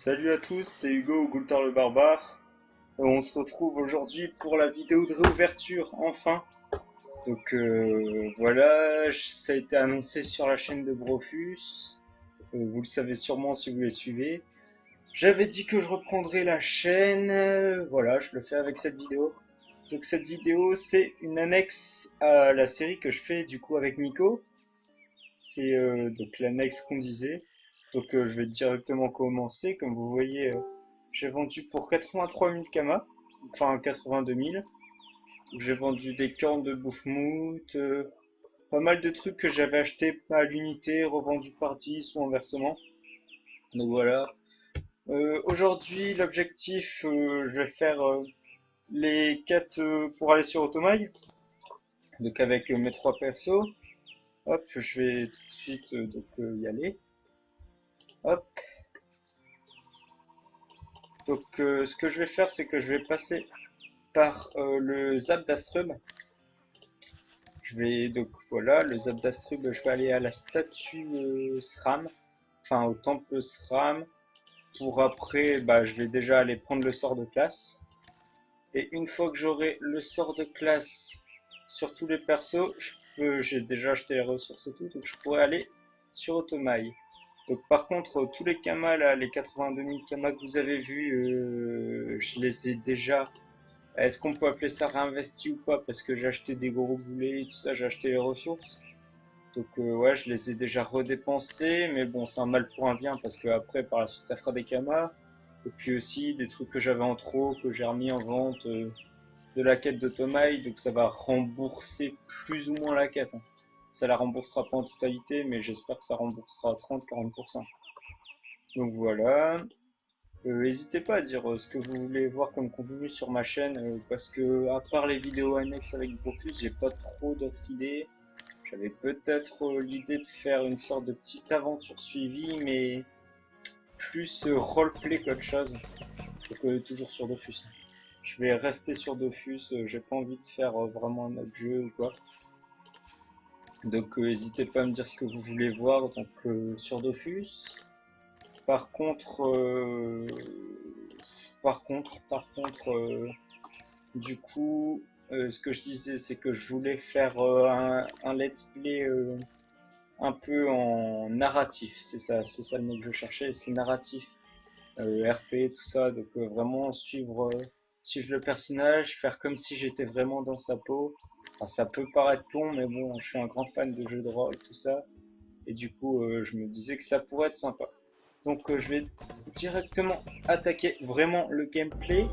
Salut à tous, c'est Hugo Goulter le Barbare. On se retrouve aujourd'hui pour la vidéo de réouverture, enfin. Voilà, ça a été annoncé sur la chaîne de Brofus. Vous le savez sûrement si vous les suivez. J'avais dit que je reprendrais la chaîne, voilà, je le fais avec cette vidéo. Donc cette vidéo, c'est une annexe à la série que je fais du coup avec Nico. C'est donc l'annexe qu'on disait. Je vais directement commencer. Comme vous voyez, j'ai vendu pour 83 000 kamas, enfin 82 000. J'ai vendu des cornes de bouffe-moute, pas mal de trucs que j'avais acheté à l'unité, revendus par 10 ou inversement. Donc voilà. Aujourd'hui, l'objectif, je vais faire les 4 pour aller sur Automail. Donc avec mes 3 persos. Hop, je vais tout de suite y aller. Hop. Ce que je vais faire, c'est que je vais passer par le Zap d'Astrub. Voilà, le Zap d'Astrub, je vais aller à la statue SRAM, enfin au temple SRAM, pour après, je vais déjà aller prendre le sort de classe. Et une fois que j'aurai le sort de classe sur tous les persos, j'ai déjà acheté les ressources et tout, donc je pourrais aller sur Automail. Donc par contre, tous les kamas là, les 82 000 kamas que vous avez vus, je les ai déjà. Est-ce qu'on peut appeler ça réinvesti ou pas? Parce que j'ai acheté des gros boulets et tout ça, j'ai acheté les ressources. Ouais, je les ai déjà redépensés, mais bon, c'est un mal pour un bien parce que après, par la suite, ça fera des kamas. Et puis aussi des trucs que j'avais en trop, que j'ai remis en vente de la quête de Tomaï, donc ça va rembourser plus ou moins la quête, hein. Ça la remboursera pas en totalité, mais j'espère que ça remboursera 30-40%. Donc voilà. N'hésitez pas à dire ce que vous voulez voir comme contenu sur ma chaîne, parce que à part les vidéos annexes avec Brofus, j'ai pas trop d'autres idées. J'avais peut-être l'idée de faire une sorte de petite aventure suivie, mais plus roleplay qu'autre chose. Toujours sur Dofus. Je vais rester sur Dofus, j'ai pas envie de faire vraiment un autre jeu ou quoi. N'hésitez pas à me dire ce que vous voulez voir sur Dofus. Par contre, du coup, ce que je disais, c'est que je voulais faire un let's play un peu en narratif. C'est ça le mot que je cherchais, c'est narratif, RP, tout ça. Vraiment suivre le personnage, faire comme si j'étais vraiment dans sa peau. Enfin, ça peut paraître long, mais bon, je suis un grand fan de jeux de rôle, tout ça. Et du coup, je me disais que ça pourrait être sympa. Je vais directement attaquer vraiment le gameplay.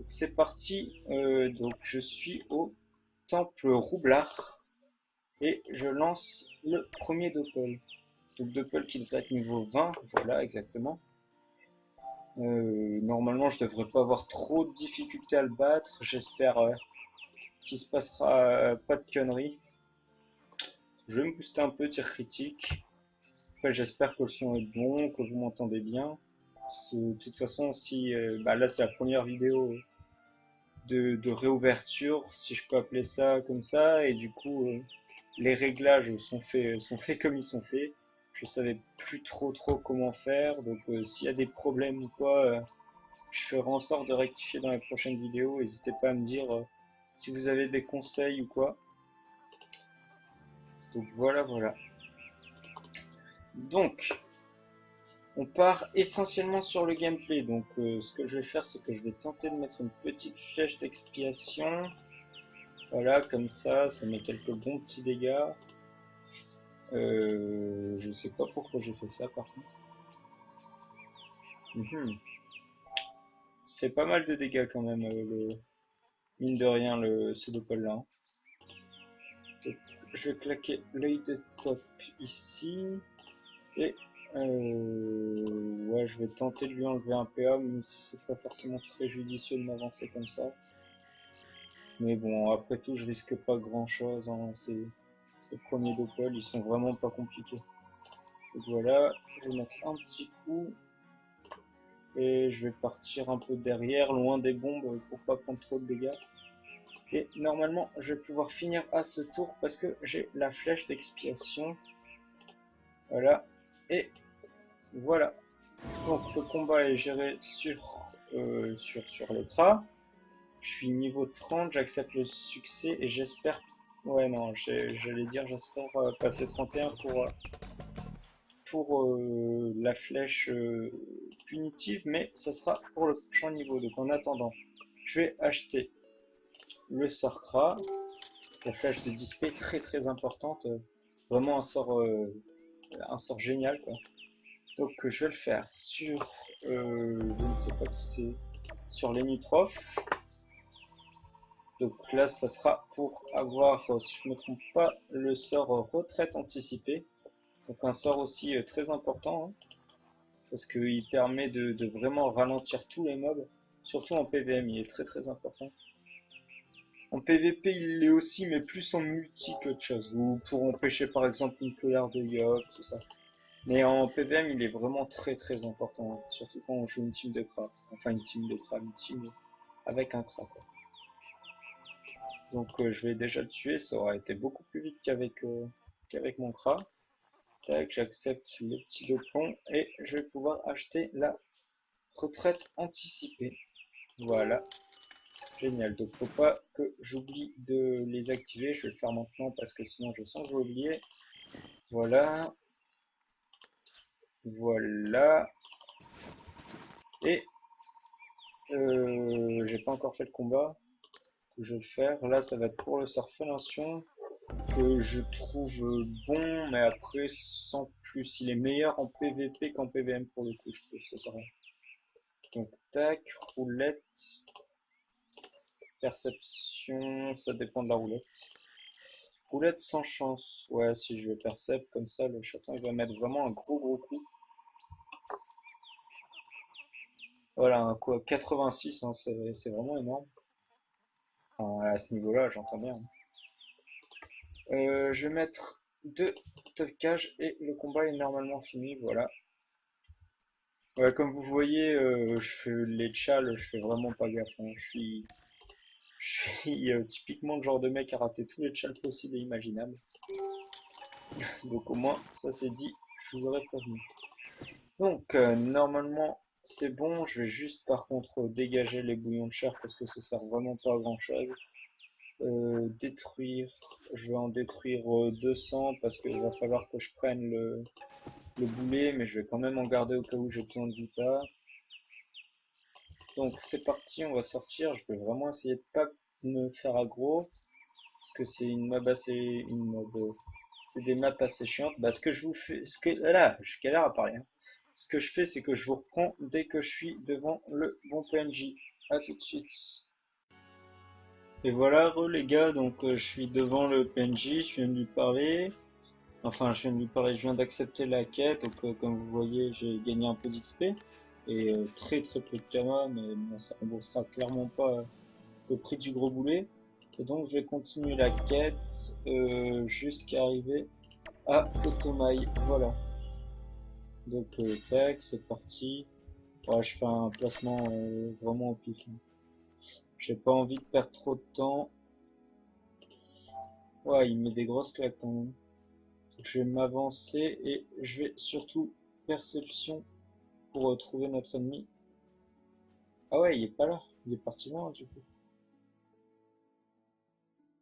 C'est parti. Je suis au temple Roublard et je lance le premier Doppel. Donc Doppel qui devrait être niveau 20, voilà exactement. Normalement, je devrais pas avoir trop de difficultés à le battre. J'espère qu'il se passera pas de conneries. Je vais me booster un peu, tir critique. Après, j'espère que le son est bon, que vous m'entendez bien. De toute façon, si là c'est la première vidéo de réouverture, si je peux appeler ça comme ça, et du coup les réglages sont faits comme ils sont faits. Je savais plus trop comment faire, s'il y a des problèmes ou quoi, je ferai en sorte de rectifier dans les prochaines vidéos. N'hésitez pas à me dire si vous avez des conseils ou quoi. Voilà. Donc on part essentiellement sur le gameplay. Ce que je vais faire, c'est que je vais tenter de mettre une petite flèche d'expiation. Voilà, comme ça met quelques bons petits dégâts. Je sais pas pourquoi j'ai fait ça par contre. Ça fait pas mal de dégâts quand même, mine de rien, le pseudopole là, hein. Je vais claquer l'œil de top ici. Et ouais, je vais tenter de lui enlever un PA, même si c'est pas forcément très judicieux de m'avancer comme ça. Mais bon, après tout, je risque pas grand chose, hein. Ces premiers Doppel, ils sont vraiment pas compliqués. Donc voilà, je vais mettre un petit coup. Et je vais partir un peu derrière, loin des bombes, pour pas prendre trop de dégâts. Et normalement, je vais pouvoir finir à ce tour parce que j'ai la flèche d'expiation. Voilà. Et voilà. Donc le combat est géré sur le CRA. Je suis niveau 30, j'accepte le succès et j'espère... Ouais non, j'allais dire j'espère passer 31 pour la flèche punitive, mais ça sera pour le prochain niveau. Donc en attendant, je vais acheter le sort CRA, la flèche de display très importante, vraiment un sort génial quoi. Donc je vais le faire sur, je ne sais pas qui c'est, sur les Nitrophes. Donc là, ça sera pour avoir, si je ne me trompe pas, le sort retraite anticipée. Donc un sort aussi très important, hein, parce qu'il permet de vraiment ralentir tous les mobs, surtout en PVM, il est très important. En PVP, il l'est aussi, mais plus en multi qu'autre chose, ou pour empêcher par exemple une colère de Yogg, tout ça. Mais en PVM, il est vraiment très important, hein, surtout quand on joue une team de Kra. Enfin, une team de Kra, une team avec un Kra, quoi. Donc je vais déjà le tuer, ça aura été beaucoup plus vite qu'avec mon Kra. Tac, j'accepte le petit pont et je vais pouvoir acheter la retraite anticipée. Voilà, génial. Donc faut pas que j'oublie de les activer, je vais le faire maintenant parce que sinon je sens que je vais oublier. Voilà, voilà. Et j'ai pas encore fait le combat que je vais le faire. Là ça va être pour le sort Fellation que je trouve bon, mais après sans plus. Il est meilleur en PVP qu'en PVM pour le coup, je trouve. Ça sert à rien. Donc tac, roulette, perception, ça dépend de la roulette. Roulette sans chance. Ouais, si je vais percept comme ça, le chaton il va mettre vraiment un gros coup. Voilà, un quoi, 86, hein, c'est vraiment énorme. Enfin, à ce niveau-là, j'entends bien. Je vais mettre 2 tocages et le combat est normalement fini, voilà. Ouais, comme vous voyez, je fais les tchals, je fais vraiment pas gaffe, hein. Je suis typiquement le genre de mec à rater tous les tchals possibles et imaginables. Donc au moins, ça c'est dit, je vous aurais prévenu. Donc normalement, c'est bon. Je vais juste par contre dégager les bouillons de chair parce que ça sert vraiment pas à grand chose. Détruire, je vais en détruire 200 parce qu'il va falloir que je prenne le boulet, mais je vais quand même en garder au cas où j'ai besoin de vita. Donc c'est parti, on va sortir. Je vais vraiment essayer de pas me faire aggro parce que c'est une mob assez, c'est des maps assez chiantes. Bah ce que je vous fais, là, je galère à parler, hein. Ce que je fais, c'est que je vous reprends dès que je suis devant le bon PNJ. À tout de suite. Et voilà, les gars, donc je suis devant le PNJ, je viens de lui parler. Enfin, je viens de lui parler, je viens d'accepter la quête, donc comme vous voyez, j'ai gagné un peu d'XP et très peu de kama, mais bon, ça remboursera clairement pas le prix du gros boulet. Et donc, je vais continuer la quête jusqu'à arriver à Otomai. Voilà. Donc, tac, c'est parti. Ouais, je fais un placement vraiment au pif, hein. J'ai pas envie de perdre trop de temps. Ouais, il met des grosses claques quand même. Je vais m'avancer et je vais surtout perception pour trouver notre ennemi. Ah ouais, il est pas là. Il est parti loin du coup.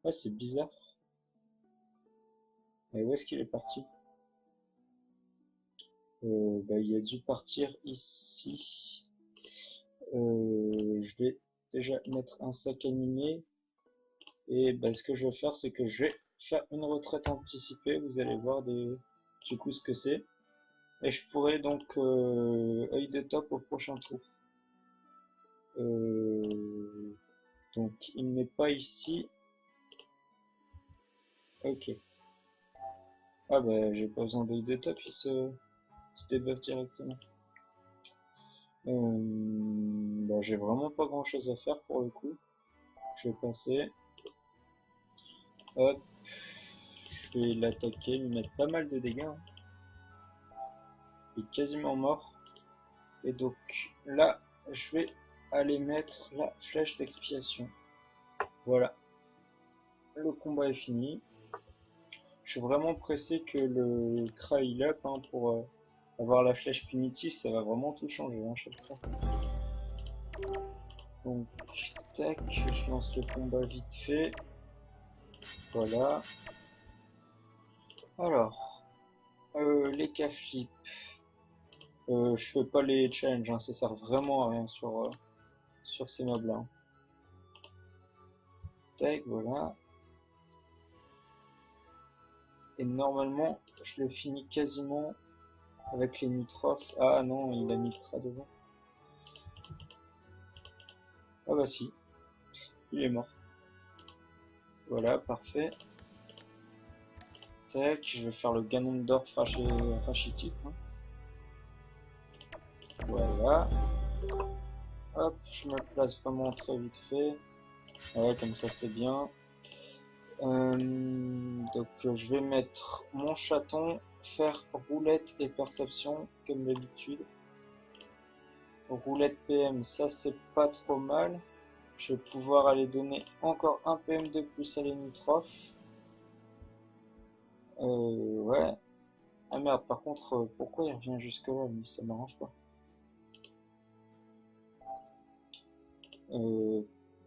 Ouais, c'est bizarre. Mais où est-ce qu'il est parti? Bah, il a dû partir ici. Je vais déjà mettre un sac animé. Et bah, ce que je vais faire, c'est que je vais faire une retraite anticipée. Vous allez voir du coup ce que c'est. Et je pourrai donc œil de top au prochain tour. Donc il n'est pas ici. Ok. Ah bah j'ai pas besoin d'œil de top, il se débuffe directement. Bah, j'ai vraiment pas grand chose à faire pour le coup. Je vais passer. Hop. Je vais l'attaquer, lui mettre pas mal de dégâts, hein. Il est quasiment mort. Et donc là, je vais aller mettre la flèche d'expiation. Voilà. Le combat est fini. Je suis vraiment pressé que le Kra heal up hein, pour Avoir la flèche punitive, ça va vraiment tout changer, hein, chaque fois. Donc, tac, je lance le combat vite fait. Voilà. Alors, les K-flip. Je fais pas les challenges, hein, ça sert vraiment à rien sur ces mobs-là. Hein. Tac, voilà. Et normalement, je le finis quasiment avec les nitrophes. Ah non, il a mis le Kra devant. Ah bah si, il est mort. Voilà, parfait. Tac, je vais faire le Ganondorf rachitique. Hein. Voilà. Hop, je me place vraiment très vite fait. Ouais, comme ça c'est bien. Donc je vais mettre mon chaton, faire roulette et perception comme d'habitude. Roulette PM, ça c'est pas trop mal. Je vais pouvoir aller donner encore un PM de plus à l'Enutroph. Ouais. Ah merde, par contre, pourquoi il revient jusque là, lui, ça m'arrange pas.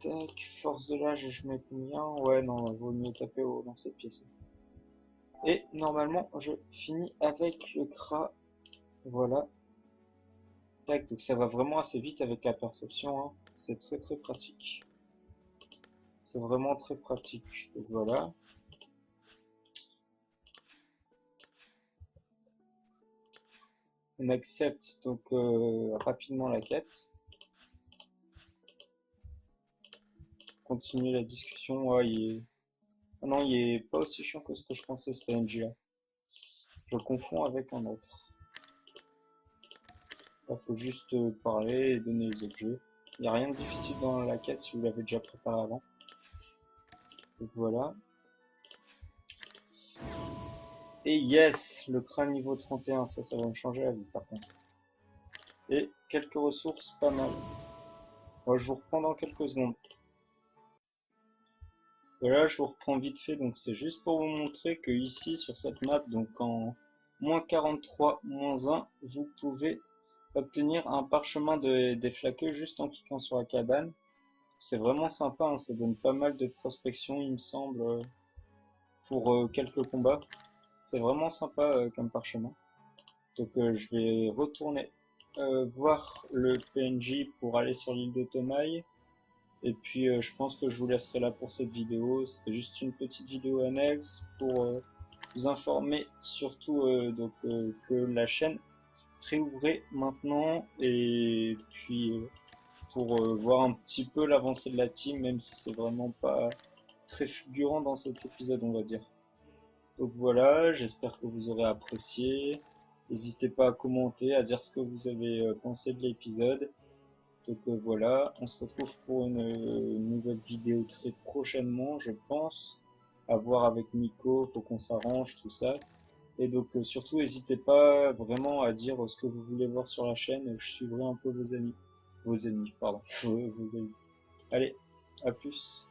Tac, force de l'âge, je mets combien? Ouais, non, vaut mieux taper haut dans cette pièce. Et normalement, je finis avec le Kra. Voilà. Tac, donc ça va vraiment assez vite avec la perception. Hein. C'est très très pratique. C'est vraiment très pratique. Donc voilà. On accepte donc rapidement la quête. Continuer la discussion. Ouais, ah non, il est pas aussi chiant que ce que je pensais ce PNJ là. Je le confonds avec un autre. Il faut juste parler et donner les objets. Il n'y a rien de difficile dans la quête si vous l'avez déjà préparé avant. Donc voilà. Et yes, le crâne niveau 31, ça va me changer la vie par contre. Et quelques ressources, pas mal. Moi je vous reprends dans quelques secondes. Voilà, je vous reprends vite fait, donc c'est juste pour vous montrer que ici sur cette map, donc en -43, -1, vous pouvez obtenir un parchemin des flaqueux juste en cliquant sur la cabane. C'est vraiment sympa, hein, ça donne pas mal de prospection il me semble, pour quelques combats. C'est vraiment sympa comme parchemin. Donc je vais retourner voir le PNJ pour aller sur l'île de Tomaï. Et puis je pense que je vous laisserai là pour cette vidéo. C'était juste une petite vidéo annexe pour vous informer surtout que la chaîne réouvrait maintenant. Et puis pour voir un petit peu l'avancée de la team, même si c'est vraiment pas très fulgurant dans cet épisode on va dire. Donc voilà, j'espère que vous aurez apprécié. N'hésitez pas à commenter, à dire ce que vous avez pensé de l'épisode. Donc voilà, on se retrouve pour une nouvelle vidéo très prochainement, je pense. À voir avec Nico, faut qu'on s'arrange, tout ça. Et donc surtout, n'hésitez pas vraiment à dire ce que vous voulez voir sur la chaîne. Je suivrai un peu vos amis. Vos ennemis, pardon. Vos amis. Allez, à plus.